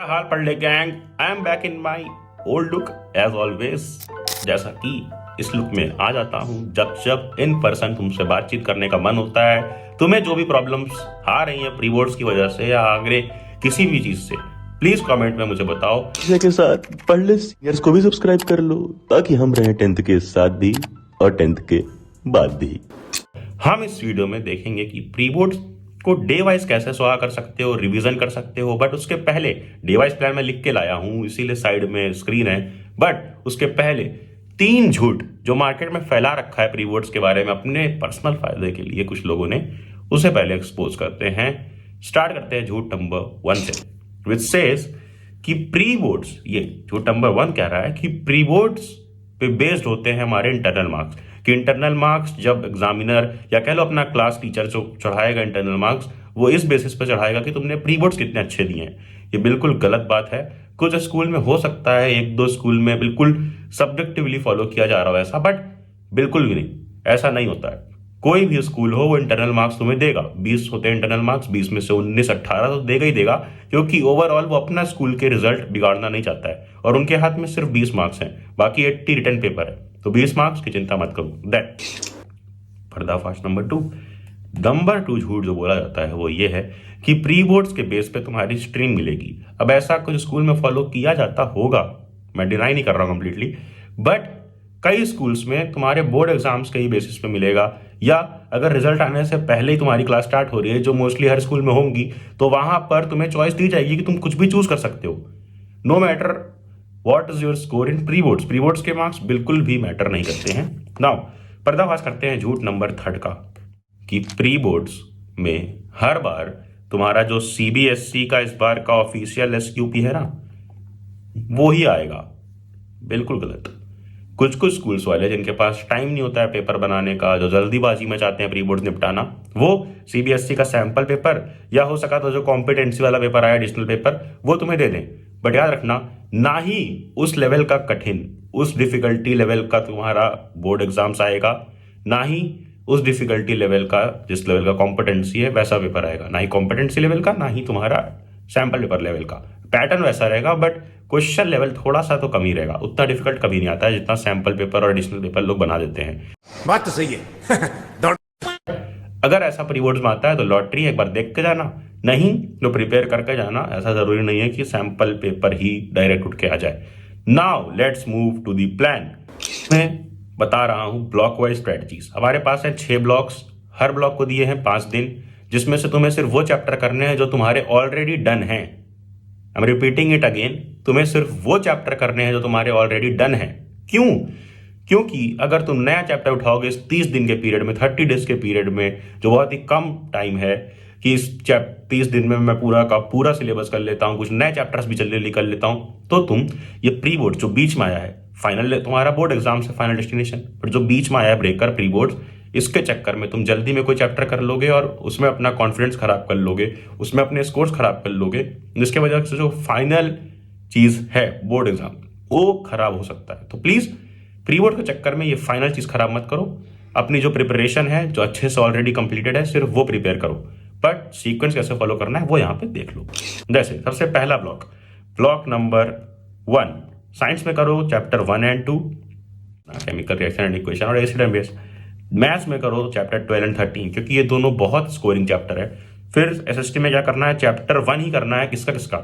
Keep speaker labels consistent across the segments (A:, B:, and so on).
A: Hall Padhle gang, I am back in my old look as always. जैसा कि इस look में आ जाता हूँ जब जब इन पर्सन तुमसे बातचीत करने का मन होता है। तुम्हें जो भी प्रॉब्लम्स आ रही हैं प्री बोर्ड्स की वजह से या आगे किसी भी चीज से, प्लीज कमेंट में मुझे बताओ।
B: इसी के साथ पढ़ले सीनियर्स को भी सब्सक्राइब कर लो ताकि हम रहें 10th के साथ भी और 10th के बाद भी।
A: हम इस वीडियो में देखेंगे कि प्री बोर्ड्स को डे वाइज कैसे सॉल्व कर सकते हो, रिवीजन कर सकते हो। बट उसके पहले डे वाइज प्लान में लिख के लाया हूं, इसीलिए साइड में स्क्रीन है। बट उसके पहले 3 झूठ जो मार्केट में फैला रखा है प्री बोर्ड्स के बारे में अपने पर्सनल फायदे के लिए कुछ लोगों ने, उसे पहले एक्सपोज करते हैं। स्टार्ट करते हैं झूठ नंबर 1 से, विच सेज कि प्री बोर्ड्स, ये झूठ नंबर 1 कह रहा है कि प्री बोर्ड्स पे बेस्ड होते हैं हमारे इंटरनल मार्क्स। कि इंटरनल मार्क्स जब एग्जामिनर या कह लो अपना क्लास टीचर जो चढ़ाएगा इंटरनल मार्क्स, वो इस बेसिस पर चढ़ाएगा कि तुमने प्री बोर्ड्स कितने अच्छे दिए हैं। ये बिल्कुल गलत बात है। कुछ स्कूल में हो सकता है, 1-2 स्कूल में बिल्कुल सब्जेक्टिवली फॉलो किया जा रहा हो ऐसा, बट बिल्कुल भी नहीं, ऐसा नहीं होता है। कोई भी स्कूल हो वो इंटरनल मार्क्स तुम्हें देगा। 20 होते हैं इंटरनल मार्क्स, 20 में से 19-18 तो देगा ही देगा, क्योंकि ओवरऑल वो अपना स्कूल के रिजल्ट बिगाड़ना नहीं चाहता है और उनके हाथ में सिर्फ 20 मार्क्स हैं, बाकी 80 रिटर्न पेपर है। तो 20 मार्क्स की चिंता मत करो। दैट पर्दाफाश नंबर 2। नंबर 2 झूठ जो बोला जाता है वो ये है कि प्री बोर्ड्स के बेस पे तुम्हारी स्ट्रीम मिलेगी। अब ऐसा कुछ स्कूल में फॉलो किया जाता होगा, मैं डिनाई नहीं कर रहा हूं कंप्लीटली, बट कई स्कूल्स में तुम्हारे बोर्ड एग्जाम्स के ही बेसिस पे मिलेगा, या अगर रिजल्ट आने से पहले ही तुम्हारी क्लास स्टार्ट हो रही है, जो मोस्टली हर स्कूल में होंगी, तो वहां पर तुम्हें चॉइस दी जाएगी कि तुम कुछ भी चूज कर सकते हो, no matter what is your score in pre boards. Pre boards के मार्क्स बिल्कुल भी मैटर नहीं करते हैं। नाउ पर्दाफाश करते हैं झूठ नंबर 3 का, कि प्री बोर्ड्स में हर बार तुम्हारा जो सीबीएसई का इस बार का ऑफिशियल एसक्यूपी है ना, वो ही आएगा। बिल्कुल गलत। कुछ स्कूल्स वाले जिनके पास टाइम नहीं होता है पेपर बनाने का, जो जल्दीबाजी में चाहते हैं प्री बोर्ड निपटाना, वो सीबीएसई का सैंपल पेपर या हो सका तो जो कॉम्पिटेंसी वाला पेपर आया एडिशनल पेपर, वो तुम्हें दे दें। बट याद रखना, ना ही उस लेवल का कठिन, उस डिफिकल्टी लेवल का तुम्हारा बोर्ड एग्जाम्स आएगा, ना ही उस डिफिकल्टी लेवल का, जिस लेवल का कॉम्पिटेंसी है वैसा पेपर आएगा, ना ही कॉम्पिटेंसी लेवल का, ना ही तुम्हारा सैंपल पेपर लेवल का। पैटर्न वैसा रहेगा बट क्वेश्चन लेवल थोड़ा सा तो कम ही रहेगा। उतना डिफिकल्ट कभी नहीं आता है जितना सैंपल पेपर और एडिशनल पेपर लोग बना देते हैं।
C: बात तो सही है।
A: अगर ऐसा प्री बोर्ड्स में आता है तो लॉटरी एक बार देख के जाना, नहीं तो प्रिपेयर करके जाना। ऐसा जरूरी नहीं है कि सैंपल पेपर ही डायरेक्ट उठ के आ जाए। Now let's move to the plan. मैं बता रहा हूं ब्लॉक वाइज स्ट्रेटजीज। हमारे पास है 6 ब्लॉक्स, हर ब्लॉक को दिए हैं 5 दिन, जिसमें से तुम्हें सिर्फ वो चैप्टर करने हैं जो तुम्हारे ऑलरेडी डन हैं। I am repeating it again, तुम्हें सिर्फ वो चैप्टर करने हैं जो तुम्हारे ऑलरेडी डन हैं। क्यों? क्योंकि अगर तुम नया चैप्टर उठाओगे इस 30 दिन के पीरियड में, 30 डेज के पीरियड में, जो बहुत ही कम टाइम है कि इस 30 दिन में मैं पूरा का पूरा सिलेबस कर लेता हूं, कुछ नए चैप्टर्स भी जल्दी कर लेता हूं, तो तुम ये प्री बोर्ड जो बीच में आया है, फाइनल तुम्हारा बोर्ड एग्जाम से फाइनल डेस्टिनेशन, पर जो बीच में आया है ब्रेकर प्री बोर्ड, इसके चक्कर में तुम जल्दी में कोई चैप्टर कर लोगे और उसमें अपना कॉन्फिडेंस खराब कर लोगे, उसमें अपने स्कोर्स खराब कर लोगे, जिसके वजह से जो फाइनल चीज है बोर्ड एग्जाम वो खराब हो सकता है। तो प्लीज प्री बोर्ड के चक्कर में ये फाइनल चीज खराब मत करो। अपनी जो प्रिपरेशन है, जो अच्छे से ऑलरेडी कंप्लीटेड है, सिर्फ वो प्रिपेयर करो। बट सीक्वेंस कैसे फॉलो करना है वो यहाँ पे देख लो। जैसे सबसे पहला ब्लॉक नंबर 1, साइंस में करो chapter 1 and 2, chemical reaction and equation और एसिड एंड बेस। मैथ्स में करो चैप्टर 12 एंड 13, क्योंकि ये दोनों बहुत स्कोरिंग चैप्टर है। फिर एसएसटी में क्या करना है, चैप्टर 1 ही करना है। किसका?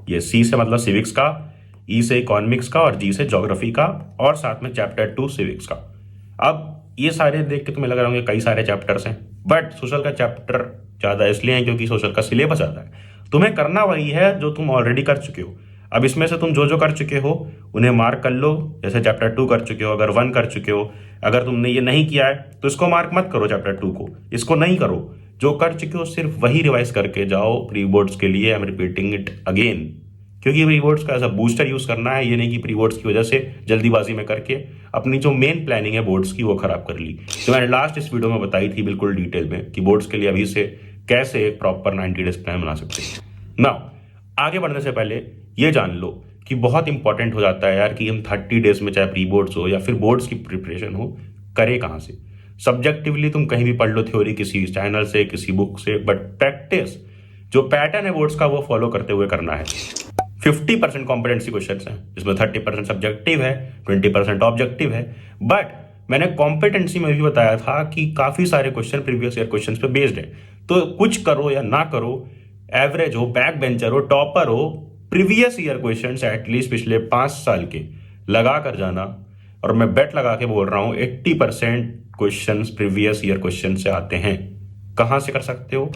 A: ये सी से मतलब सिविक्स का, ई से इकोनॉमिक्स का और जी से ज्योग्राफी का, और साथ में चैप्टर 2 सिविक्स का। अब ये सारे देख के तुम्हें लग रहा होंगे कई सारे चैप्टर्स हैं, बट सोशल का चैप्टर ज्यादा इसलिए है क्योंकि सोशल का सिलेबस ज्यादा है। तुम्हें करना वही है जो तुम ऑलरेडी कर चुके हो। अब इसमें से तुम जो कर चुके हो उन्हें मार्क कर लो। जैसे चैप्टर 2 कर चुके हो, अगर 1 कर चुके हो, अगर तुमने ये नहीं किया है तो इसको मार्क मत करो, चैप्टर 2 को इसको नहीं करो। जो कर चुके हो सिर्फ वही रिवाइज करके जाओ प्री बोर्ड्स के लिए। I am repeating it again, क्योंकि प्री बोर्ड्स का एज अ बूस्टर यूज करना है, ये नहीं कि प्री बोर्ड्स की वजह से जल्दीबाजी में करके अपनी जो मेन प्लानिंग है बोर्ड्स की वो खराब कर ली। तो मैंने लास्ट इस वीडियो में बताई थी बिल्कुल डिटेल में कि बोर्ड्स के लिए अभी से कैसे एक प्रॉपर 90 डेज प्लान बना सकते हैं। नाउ आगे बढ़ने से पहले ये जान लो कि बहुत इंपॉर्टेंट हो जाता है यार कि हम 30 डेज में, चाहे प्री बोर्ड्स हो या फिर बोर्ड्स की प्रिपरेशन हो, करे कहाँ से। सब्जेक्टिवली तुम कहीं भी पढ़ लो थ्योरी, किसी चैनल से, किसी बुक से, बट प्रैक्टिस जो पैटर्न है बोर्ड्स का वो फॉलो करते हुए करना है। 50% कॉम्पिटेंसी क्वेश्चन हैं, जिसमें 30% सब्जेक्टिव है, 20% ऑब्जेक्टिव है। बट मैंने कॉम्पिटेंसी में भी बताया था कि काफी सारे क्वेश्चन प्रीवियस ईयर क्वेश्चन पे बेस्ड है। तो कुछ करो या ना करो, एवरेज हो, बैक बेंचर हो, टॉपर हो, प्रीवियस ईयर क्वेश्चन एटलीस्ट पिछले 5 साल के लगा कर जाना। और मैं बेट लगा के बोल रहा हूं 80% क्वेश्चन प्रीवियस ईयर क्वेश्चन से आते हैं। कहां से कर सकते हो?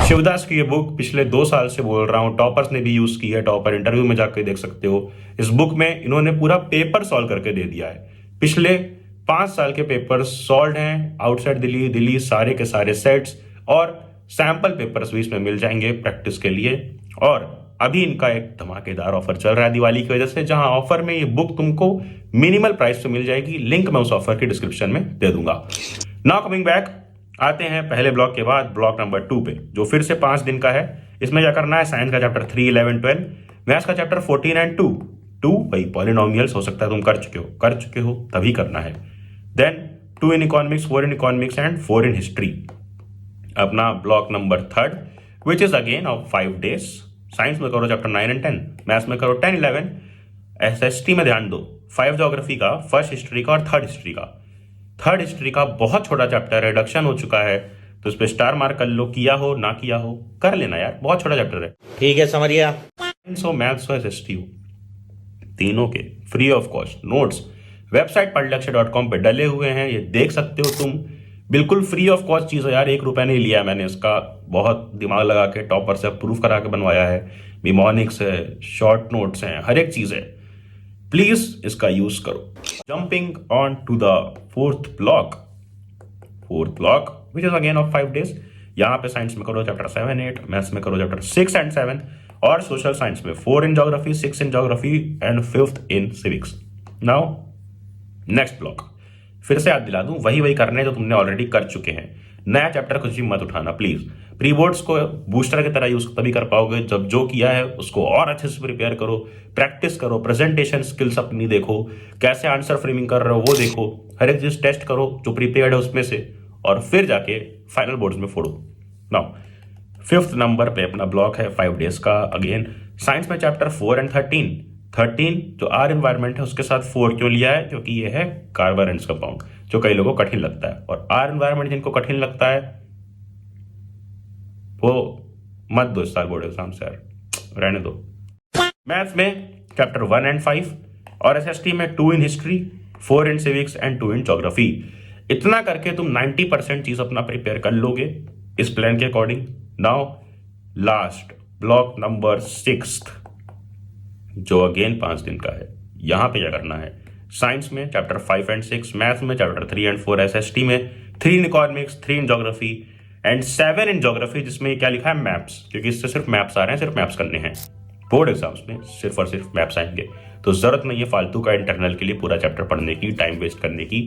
A: शिवदास की ये बुक पिछले 2 साल से बोल रहा हूं, टॉपर्स ने भी यूज की है, टॉपर इंटरव्यू में जाकर देख सकते हो। इस बुक में इन्होंने पूरा पेपर सॉल्व करके दे दिया है। पिछले 5 साल के पेपर सॉल्व हैं, आउटसाइड दिल्ली सारे के सारे सेट्स और सैंपल पेपर्स भी इसमें मिल जाएंगे प्रैक्टिस के लिए। और अभी इनका एक धमाकेदार ऑफर चल रहा है दिवाली की वजह से, जहां ऑफर में ये बुक तुमको मिनिमल प्राइस पे मिल जाएगी। लिंक मैं उस ऑफर की डिस्क्रिप्शन में दे दूंगा। नाउ कमिंग बैक, आते हैं पहले ब्लॉक के बाद ब्लॉक नंबर 2 पे, जो फिर से 5 दिन का है। इसमें क्या करना है? साइंस का चैप्टर 3, 11, 12, मैथ्स का चैप्टर 14 एंड 2 भाई पॉलिनोमियल्स हो सकता है तुम कर चुके हो तभी करना है। Then 2 in economics, 4 in economics and 4 in history. अपना block number 3 which is again of 5 days. Science में करो चैप्टर 9 एंड 10, मैथ्स में करो 10, 11, एसएसटी में ध्यान दो 5 ज्योग्राफी का, फर्स्ट हिस्ट्री का और थर्ड हिस्ट्री का। थर्ड हिस्ट्री का बहुत छोटा चैप्टर है, रिडक्शन हो चुका है, तो इस पे स्टार मार्क कर लो, किया हो ना किया हो कर लेना यार, बहुत छोटा चैप्टर है।
D: ठीक है, समझिए।
A: साइंस हो, मैथ्स हो, एसएसटी हो, तीनों के free of cost notes website पढ़लक्ष्य.com पे डले हुए हैं, ये देख सकते हो तुम। बिल्कुल फ्री ऑफ कॉस्ट चीज है यार, 1 रुपया नहीं लिया मैंने इसका, बहुत दिमाग लगा के टॉपर से प्रूफ करा के बनवाया है। मिमोनिक्स है, शॉर्ट नोट्स हैं, हर एक चीज है, प्लीज इसका यूज करो। Jumping on to the fourth block which is again of 5 days. यहाँ पे साइंस में करो चैप्टर 7, 8, मैथ्स में करो चैप्टर 6 एंड 7 और सोशल साइंस में 4 in geography, 6 in geography and 5th in civics. Now next block, फिर से याद दिला दूं, वही करने जो तुमने ऑलरेडी कर चुके हैं। नया चैप्टर कुछ भी मत उठाना प्लीज। प्री बोर्ड्स को बूस्टर की तरह यूज तभी कर पाओगे जब जो किया है उसको और अच्छे से प्रिपेयर करो, प्रैक्टिस करो, प्रेजेंटेशन स्किल्स अपनी देखो, कैसे आंसर फ्रेमिंग कर रहे हो वो देखो, हर एक चीज टेस्ट करो जो प्रिपेयर्ड है उसमें से, और फिर जाके फाइनल बोर्ड्स में फोड़ो। नाउ 5th नंबर पे अपना ब्लॉक है 5 डेज का। अगेन साइंस में चैप्टर 4 एंड 13 जो आर एनवायरमेंट है उसके साथ 4 क्यों लिया है? क्योंकि ये है कार्बन एंड कंपाउंड, जो कई लोगों को कठिन लगता है, और आर एनवायरमेंट जिनको कठिन लगता है वो मत दो इस साल बोर्ड एग्जाम से यार, रहने दो। मैथ्स में चैप्टर 1 एंड 5 और एसएसटी में 2 in history, 4 in civics and 2 in geography. इतना करके तुम 90% चीज अपना प्रिपेयर कर लोगे इस प्लान के according. Now last block number 6 जो अगेन 5 दिन का है। यहां पे क्या करना है? साइंस में चैप्टर 5 एंड 6, मैथ्स में चैप्टर 3 एंड 4, एसएसटी में 3 in economics, 3 in geography and 7 in geography, जिसमें क्या लिखा है? मैप्स, क्योंकि इससे सिर्फ मैप्स आ रहे हैं, सिर्फ मैप्स करने हैं। बोर्ड एग्जाम्स में सिर्फ और सिर्फ मैप्स आएंगे, तो जरूरत नहीं है फालतू का इंटरनल के लिए पूरा चैप्टर पढ़ने की, टाइम वेस्ट करने की।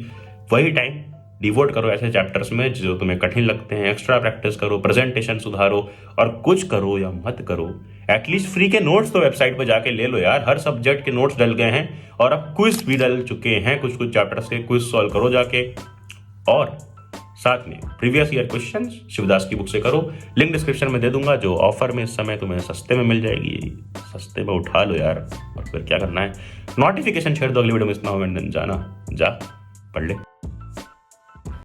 A: वही टाइम डिवोट करो ऐसे चैप्टर्स में जो तुम्हें कठिन लगते हैं, एक्स्ट्रा प्रैक्टिस करो, प्रेजेंटेशन सुधारो, और कुछ करो या मत करो, एटलीस्ट फ्री के नोट्स तो वेबसाइट पे जाके ले लो यार। हर सब्जेक्ट के नोट्स डल गए हैं और अब क्विज भी डल चुके हैं, कुछ चैप्टर्स के क्विज सॉल्व करो जाके, और साथ में प्रीवियस ईयर क्वेश्चंस शिवदास की बुक से करो। लिंक डिस्क्रिप्शन में दे दूंगा, जो ऑफर में इस समय तुम्हें सस्ते में मिल जाएगी, सस्ते में उठा लो यार। और फिर क्या करना है? नोटिफिकेशन छेड़ दो, अगली वीडियो मिस ना हो, जाना जा पढ़ ले।